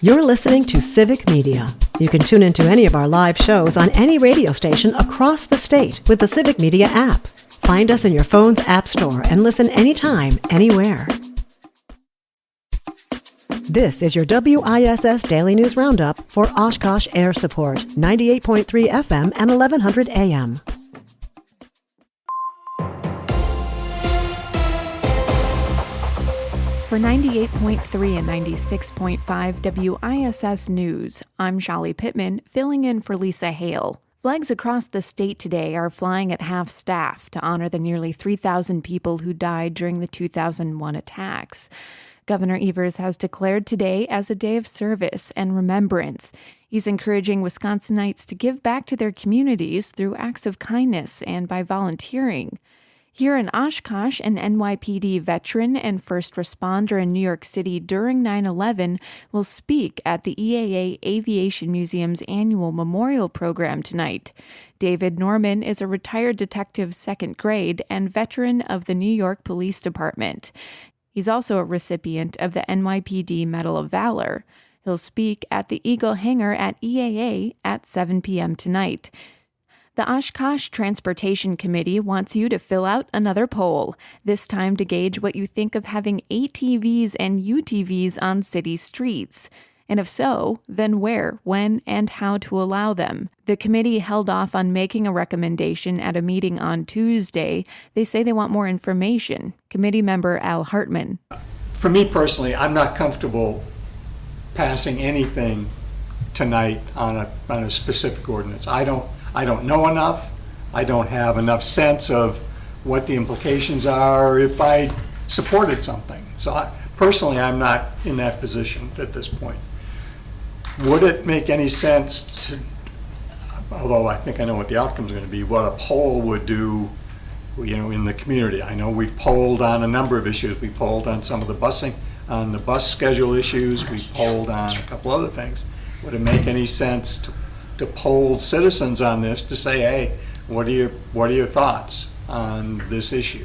You're listening to Civic Media. You can tune into any of our live shows on any radio station across the state with the Civic Media app. Find us in your phone's app store and listen anytime, anywhere. This is your WISS Daily News Roundup for Oshkosh Air Support, 98.3 FM and 1100 AM. For 98.3 and 96.5 WISS News, I'm Shali Pittman, filling in for Lisa Hale. Flags across the state today are flying at half-staff to honor the nearly 3,000 people who died during the 2001 attacks. Governor Evers has declared today as a day of service and remembrance. He's encouraging Wisconsinites to give back to their communities through acts of kindness and by volunteering. Here in Oshkosh, an NYPD veteran and first responder in New York City during 9/11 will speak at the EAA Aviation Museum's annual memorial program tonight. David Norman is a retired detective second grade and veteran of the New York Police Department. He's also a recipient of the NYPD Medal of Valor. He'll speak at the Eagle Hangar at EAA at 7 p.m. tonight. The Oshkosh Transportation Committee wants you to fill out another poll, this time to gauge what you think of having ATVs and UTVs on city streets. And if so, then where, when, and how to allow them. The committee held off on making a recommendation at a meeting on Tuesday. They say they want more information. Committee member Al Hartman. For me personally, I'm not comfortable passing anything tonight on a specific ordinance. I don't know enough. I don't have enough sense of what the implications are if I supported something. So personally, I'm not in that position at this point. Would it make any sense to, although I think I know what the outcome is going to be, what a poll would do, in the community? I know we've polled on a number of issues. We polled on some of the busing, on the bus schedule issues. We polled on a couple other things. Would it make any sense to poll citizens on this to say, hey, what are your thoughts on this issue?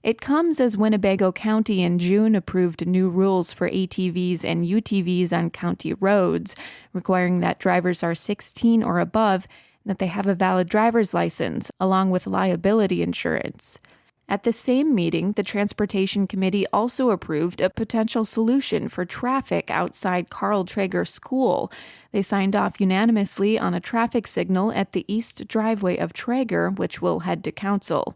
It comes as Winnebago County in June approved new rules for ATVs and UTVs on county roads, requiring that drivers are 16 or above and that they have a valid driver's license, along with liability insurance. At the same meeting, the Transportation Committee also approved a potential solution for traffic outside Carl Traeger School. They signed off unanimously on a traffic signal at the east driveway of Traeger, which will head to council.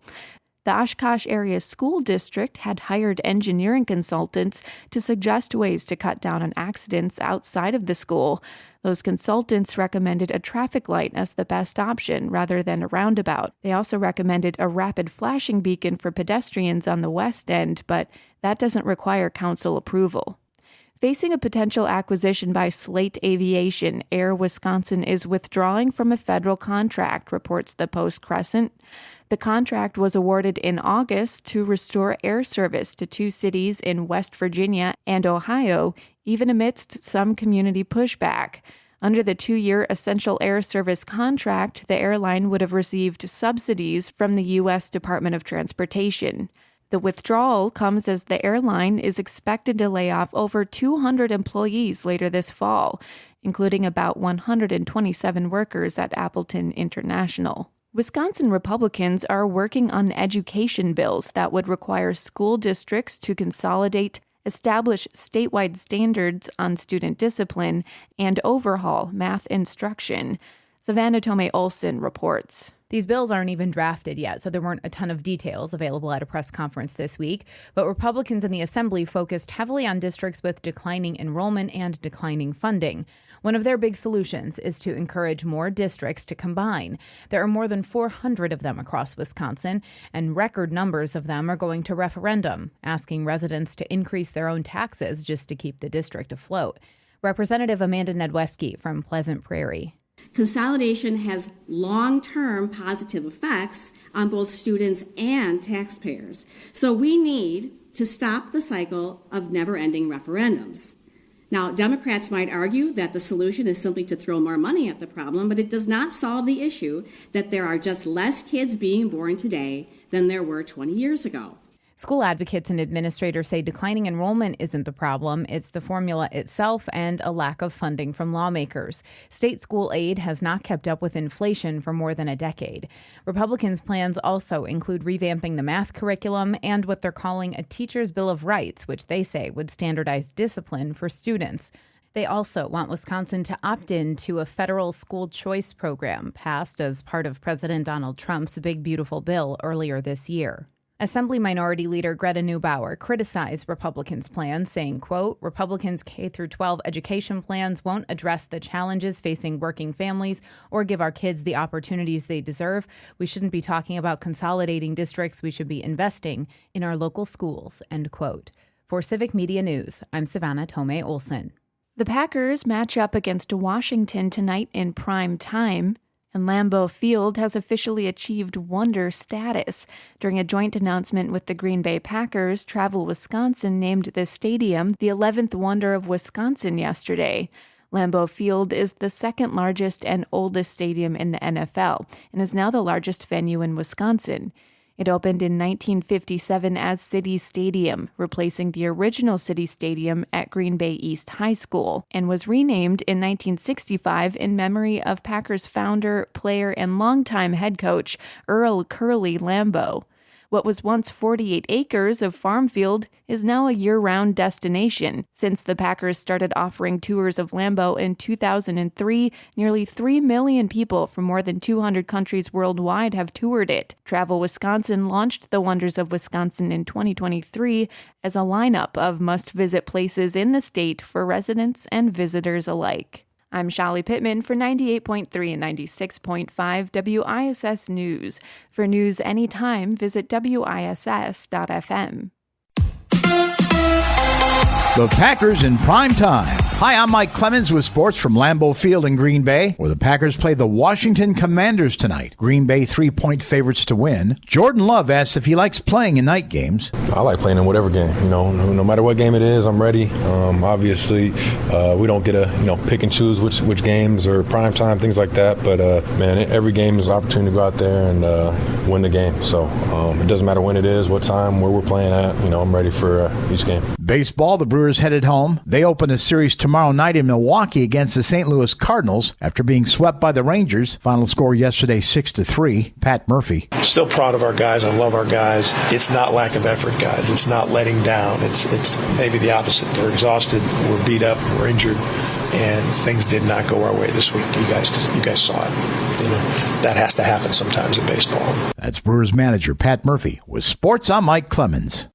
The Oshkosh Area School District had hired engineering consultants to suggest ways to cut down on accidents outside of the school. Those consultants recommended a traffic light as the best option rather than a roundabout. They also recommended a rapid flashing beacon for pedestrians on the west end, but that doesn't require council approval. Facing a potential acquisition by Slate Aviation, Air Wisconsin is withdrawing from a federal contract, reports the Post-Crescent. The contract was awarded in August to restore air service to two cities in West Virginia and Ohio, even amidst some community pushback. Under the 2-year Essential Air Service contract, the airline would have received subsidies from the U.S. Department of Transportation. The withdrawal comes as the airline is expected to lay off over 200 employees later this fall, including about 127 workers at Appleton International. Wisconsin Republicans are working on education bills that would require school districts to consolidate, establish statewide standards on student discipline, and overhaul math instruction. Savannah Tomei-Olson reports. These bills aren't even drafted yet, so there weren't a ton of details available at a press conference this week. But Republicans in the Assembly focused heavily on districts with declining enrollment and declining funding. One of their big solutions is to encourage more districts to combine. There are more than 400 of them across Wisconsin, and record numbers of them are going to referendum, asking residents to increase their own taxes just to keep the district afloat. Representative Amanda Nedweski from Pleasant Prairie. Consolidation has long-term positive effects on both students and taxpayers. So we need to stop the cycle of never-ending referendums. Now, Democrats might argue that the solution is simply to throw more money at the problem, but it does not solve the issue that there are just less kids being born today than there were 20 years ago. School advocates and administrators say declining enrollment isn't the problem. It's the formula itself and a lack of funding from lawmakers. State school aid has not kept up with inflation for more than a decade. Republicans' plans also include revamping the math curriculum and what they're calling a teacher's bill of rights, which they say would standardize discipline for students. They also want Wisconsin to opt in to a federal school choice program passed as part of President Donald Trump's Big Beautiful Bill earlier this year. Assembly Minority Leader Greta Neubauer criticized Republicans' plans, saying, quote, Republicans' K-12 education plans won't address the challenges facing working families or give our kids the opportunities they deserve. We shouldn't be talking about consolidating districts. We should be investing in our local schools, end quote. For Civic Media News, I'm Savannah Tomei Olson. The Packers match up against Washington tonight in prime time, and Lambeau Field has officially achieved wonder status. During a joint announcement with the Green Bay Packers, Travel Wisconsin named the stadium the 11th wonder of Wisconsin yesterday. Lambeau Field is the second largest and oldest stadium in the NFL and is now the largest venue in Wisconsin. It opened in 1957 as City Stadium, replacing the original City Stadium at Green Bay East High School, and was renamed in 1965 in memory of Packers founder, player, and longtime head coach Earl Curly Lambeau. What was once 48 acres of farm field is now a year-round destination. Since the Packers started offering tours of Lambeau in 2003, nearly 3 million people from more than 200 countries worldwide have toured it. Travel Wisconsin launched the Wonders of Wisconsin in 2023 as a lineup of must-visit places in the state for residents and visitors alike. I'm Shali Pittman for 98.3 and 96.5 WISS News. For news anytime, visit WISS.FM. The Packers in prime time. Hi, I'm Mike Clemens with sports from Lambeau Field in Green Bay, where the Packers play the Washington Commanders tonight. Green Bay 3-point favorites to win. Jordan Love asks if he likes playing in night games. I like playing in whatever game. No matter what game it is, I'm ready. Obviously, we don't get to pick and choose which games or prime time, things like that. But every game is an opportunity to go out there and win the game. So it doesn't matter when it is, what time, where we're playing at. I'm ready for each game. Baseball, the Brewers headed home. They open a series tomorrow night in Milwaukee against the St. Louis Cardinals after being swept by the Rangers. Final score yesterday 6-3. Pat Murphy. Still proud of our guys. I love our guys. It's not lack of effort, guys. It's not letting down. It's maybe the opposite. They're exhausted. We're beat up. We're injured. And things did not go our way this week. You guys saw it. That has to happen sometimes in baseball. That's Brewers manager Pat Murphy. With sports, I'm Mike Clemens.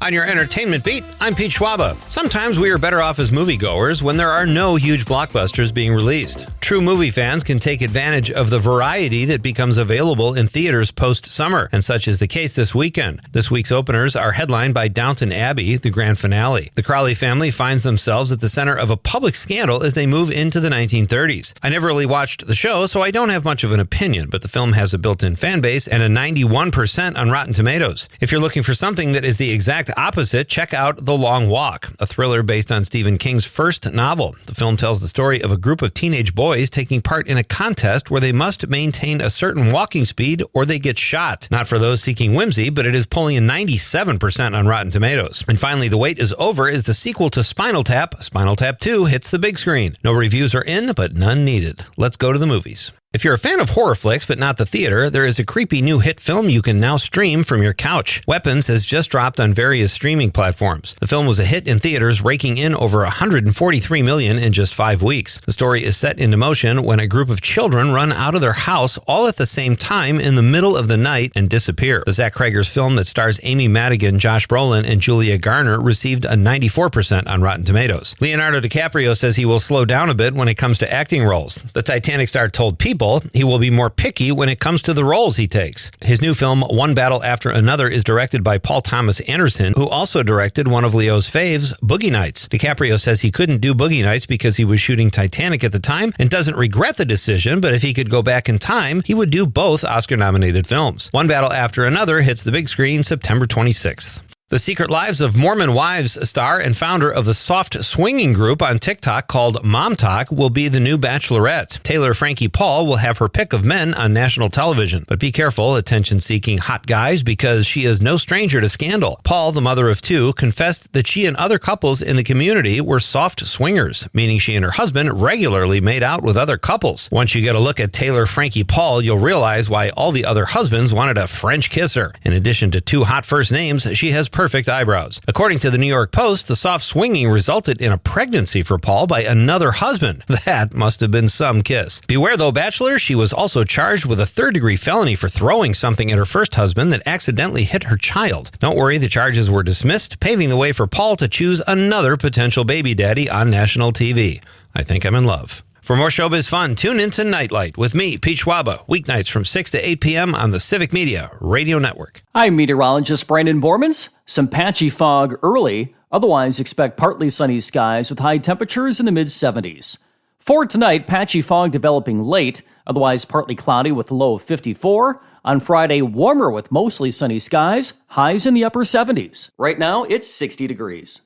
On your entertainment beat, I'm Pete Schwaba. Sometimes we are better off as moviegoers when there are no huge blockbusters being released. True movie fans can take advantage of the variety that becomes available in theaters post-summer, and such is the case this weekend. This week's openers are headlined by Downton Abbey, the grand finale. The Crowley family finds themselves at the center of a public scandal as they move into the 1930s. I never really watched the show, so I don't have much of an opinion, but the film has a built-in fan base and a 91% on Rotten Tomatoes. If you're looking for something that is the exact opposite, check out The Long Walk, a thriller based on Stephen King's first novel. The film tells the story of a group of teenage boys taking part in a contest where they must maintain a certain walking speed or they get shot. Not for those seeking whimsy, but it is pulling a 97% on Rotten Tomatoes. And finally, The Wait Is Over is the sequel to Spinal Tap. Spinal Tap 2 hits the big screen. No reviews are in, but none needed. Let's go to the movies. If you're a fan of horror flicks but not the theater, there is a creepy new hit film you can now stream from your couch. Weapons has just dropped on various streaming platforms. The film was a hit in theaters, raking in over $143 million in just 5 weeks. The story is set into motion when a group of children run out of their house all at the same time in the middle of the night and disappear. The Zach Cregger's film that stars Amy Madigan, Josh Brolin, and Julia Garner received a 94% on Rotten Tomatoes. Leonardo DiCaprio says he will slow down a bit when it comes to acting roles. The Titanic star told People he will be more picky when it comes to the roles he takes. His new film, One Battle After Another, is directed by Paul Thomas Anderson, who also directed one of Leo's faves, Boogie Nights. DiCaprio says he couldn't do Boogie Nights because he was shooting Titanic at the time and doesn't regret the decision, but if he could go back in time, he would do both Oscar-nominated films. One Battle After Another hits the big screen September 26th. The Secret Lives of Mormon Wives star and founder of the soft swinging group on TikTok called Mom Talk will be the new Bachelorette. Taylor Frankie Paul will have her pick of men on national television. But be careful, attention-seeking hot guys, because she is no stranger to scandal. Paul, the mother of two, confessed that she and other couples in the community were soft swingers, meaning she and her husband regularly made out with other couples. Once you get a look at Taylor Frankie Paul, you'll realize why all the other husbands wanted to French kiss her. In addition to two hot first names, she has perfect eyebrows. According to the New York Post, the soft swinging resulted in a pregnancy for Paul by another husband. That must have been some kiss. Beware though, Bachelor, she was also charged with a third-degree felony for throwing something at her first husband that accidentally hit her child. Don't worry, the charges were dismissed, paving the way for Paul to choose another potential baby daddy on national TV. I think I'm in love. For more showbiz fun, tune in to Nightlight with me, Pete Schwaba, weeknights from 6 to 8 p.m. on the Civic Media Radio Network. I'm meteorologist Brandon Bormans. Some patchy fog early. Otherwise, expect partly sunny skies with high temperatures in the mid-70s. For tonight, patchy fog developing late. Otherwise, partly cloudy with a low of 54. On Friday, warmer with mostly sunny skies. Highs in the upper 70s. Right now, it's 60 degrees.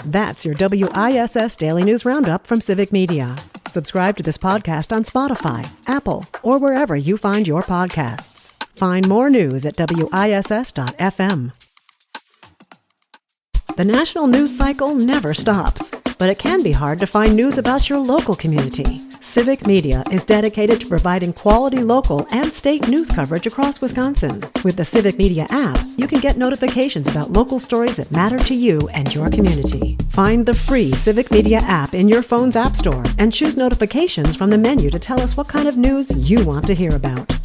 That's your WISS Daily News Roundup from Civic Media. Subscribe to this podcast on Spotify, Apple, or wherever you find your podcasts. Find more news at WISS.FM. The national news cycle never stops, but it can be hard to find news about your local community. Civic Media is dedicated to providing quality local and state news coverage across Wisconsin. With the Civic Media app, you can get notifications about local stories that matter to you and your community. Find the free Civic Media app in your phone's app store and choose notifications from the menu to tell us what kind of news you want to hear about.